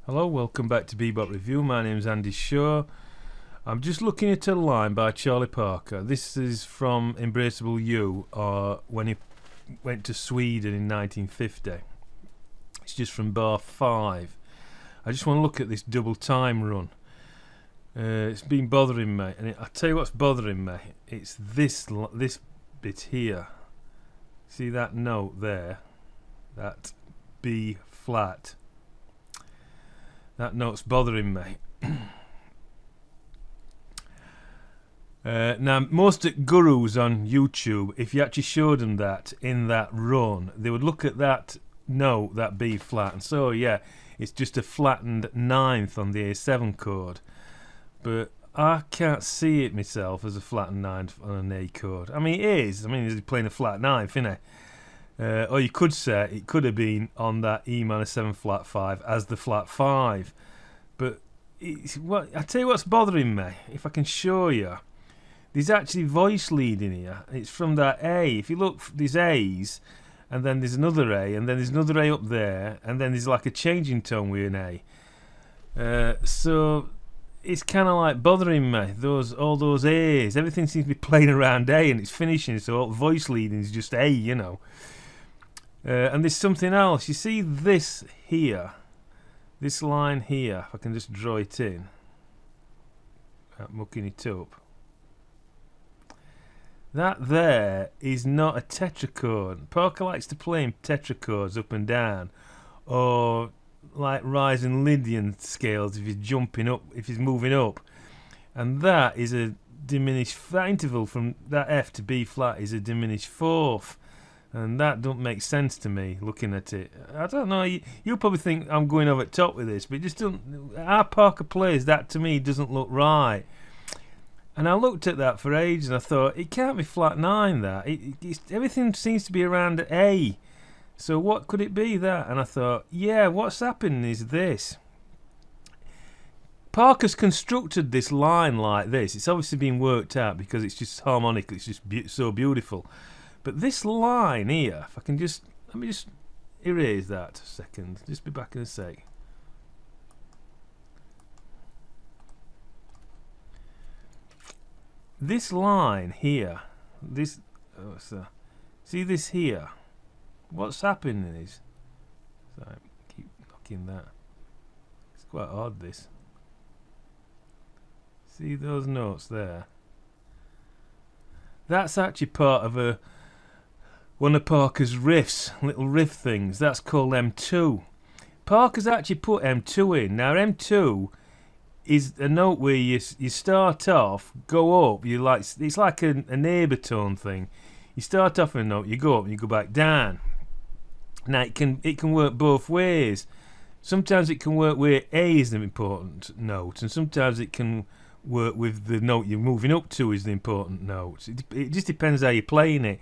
Hello, welcome back to Bebop Review. My name's Andy Shaw. I'm just looking at a line by Charlie Parker. This is from Embraceable You, when he went to Sweden in 1950. It's just from bar 5. I just want to look at this double time run. It's been bothering me, and I'll tell you what's bothering me. It's this bit here. See that note there? That B flat. That note's bothering me. Now, most gurus on YouTube, if you actually showed them that in that run, they would look at that note, that B flat, and so yeah, it's just a flattened ninth on the A7 chord. But I can't see it myself as a flattened ninth on an A chord. I mean, it is. I mean, he's playing a flat ninth, isn't he? Or you could say it could have been on that E minor 7 flat 5 as the flat 5. But I tell you what's bothering me, if I can show you. There's actually voice lead in here. It's from that A. If you look, there's A's, and then there's another A, and then there's another A up there, and then there's like a changing tone with an A. So it's kind of like bothering me, all those A's. Everything seems to be playing around A, and it's finishing, so all voice leading is just A, you know. And there's something else. You see this here, this line here. If I can just draw it in, without mucking it up. That there is not a tetrachord. Parker likes to play in tetrachords up and down, or like rising Lydian scales if he's jumping up, if he's moving up. And that is a diminished. That interval from that F to B flat is a diminished fourth. And that don't make sense to me looking at it. I don't know, you probably think I'm going over the top with this, but it just don't. How Parker plays, that to me doesn't look right. And I looked at that for ages and I thought, it can't be flat 9 that. Everything seems to be around A. So what could it be that? And I thought, yeah, what's happening is this. Parker's constructed this line like this. It's obviously been worked out because it's just harmonic, it's just so beautiful. But this line here, if I can just, let me just erase that a second. Just be back in a sec. This line here, see this here? What's happening is, sorry, keep knocking that. It's quite odd this. See those notes there? That's actually part of one of Parker's riffs, little riff things. That's called M2. Parker's actually put M2 in. Now M2 is a note where you start off, go up. It's like a neighbour tone thing. You start off in a note, you go up, and you go back down. Now it can work both ways. Sometimes it can work where A is an important note, and sometimes it can work with the note you're moving up to is the important note. It just depends how you're playing it.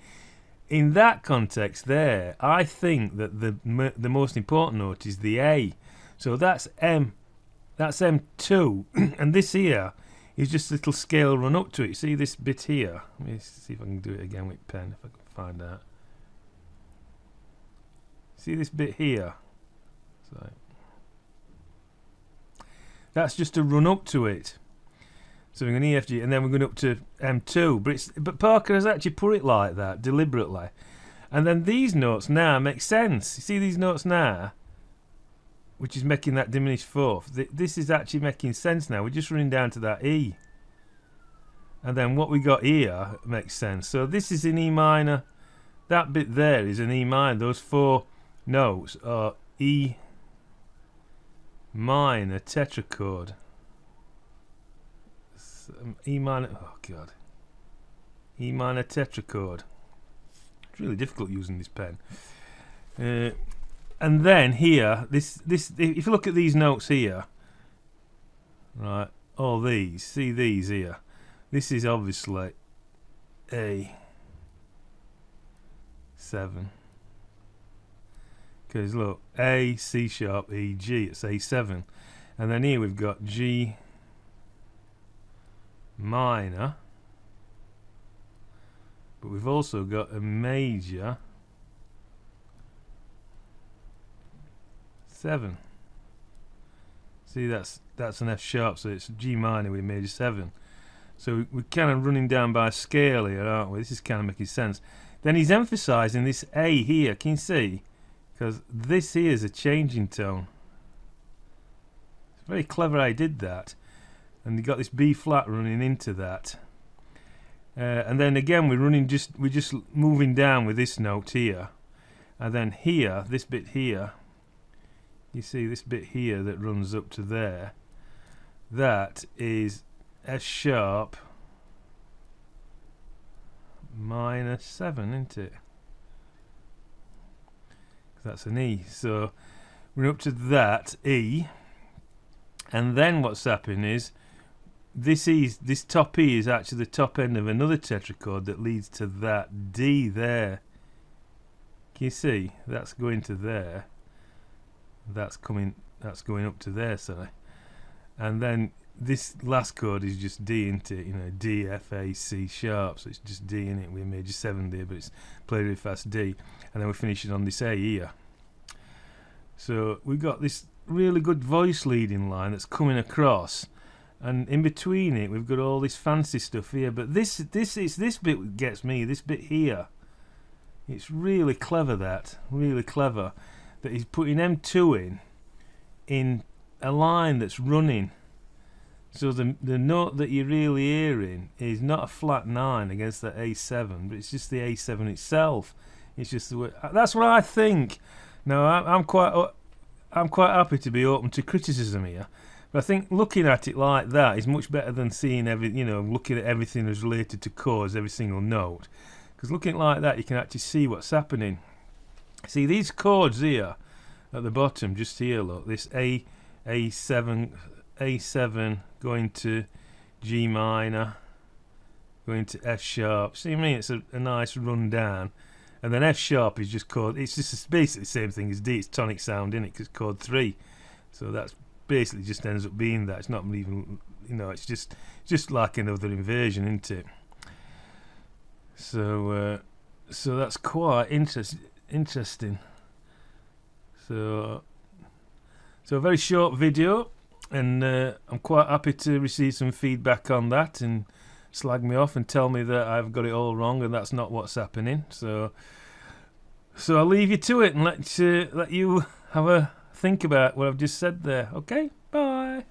In that context there, I think that the most important note is the A. So that's M2, and this here is just a little scale run up to it. See this bit here? Let me see if I can do it again with pen, if I can find out. See this bit here? So that's just a run up to it. So we're going to E, F, G, and then we're going up to M2. But Parker has actually put it like that, deliberately. And then these notes now make sense. You see these notes now? Which is making that diminished fourth. This is actually making sense now. We're just running down to that E. And then what we got here makes sense. So this is in E minor. That bit there is in E minor. Those 4 notes are E minor tetrachord. E minor, oh god, E minor tetrachord. It's really difficult using this pen. And then here, this, if you look at these notes here, right, all these, see these here. This is obviously A7. Because look, A, C sharp, E, G, it's A7. And then here we've got G minor, but we've also got a major 7. See, that's an F sharp, so it's G minor with major 7. So we're kind of running down by scale here, aren't we? This is kind of making sense. Then he's emphasising this A here, can you see? Because this here is a changing tone. It's very clever how he did that. And you got this B flat running into that. And then again we're just moving down with this note here. And then here, this bit here, you see this bit here that runs up to there, that is F sharp minor 7, isn't it? That's an E. So we're up to that E, and then what's happening is this top E is actually the top end of another tetrachord that leads to that D there. Can you see? That's going to there. That's going up to there, sorry. And then this last chord is just D, isn't it? You know, D, F, A, C sharp. So it's just D in it with major 7 there, but it's played really fast D. And then we're finishing on this A here. So we've got this really good voice leading line that's coming across, and in between it we've got all this fancy stuff here. But this bit gets me. This bit here, it's really clever. Really clever that he's putting M2 in a line that's running. So the note that you're really hearing is not a flat 9 against the A7, but it's just the A7 itself. It's just the way. That's what I think. Now I'm quite happy to be open to criticism here, but I think looking at it like that is much better than seeing looking at everything as related to chords, every single note. Because looking like that, you can actually see what's happening. See these chords here at the bottom, just here, look, this A7 going to G minor, going to F sharp. See what I mean? It's a nice run down. And then F sharp is just chord, it's just basically the same thing as D, it's tonic sound in it, because it's chord 3. So that's basically just ends up being that. It's not even, it's just like another inversion, isn't it? So that's quite interesting. So a very short video, and I'm quite happy to receive some feedback on that and slag me off and tell me that I've got it all wrong and that's not what's happening. So I'll leave you to it and let you have a think about what I've just said there. Okay, bye.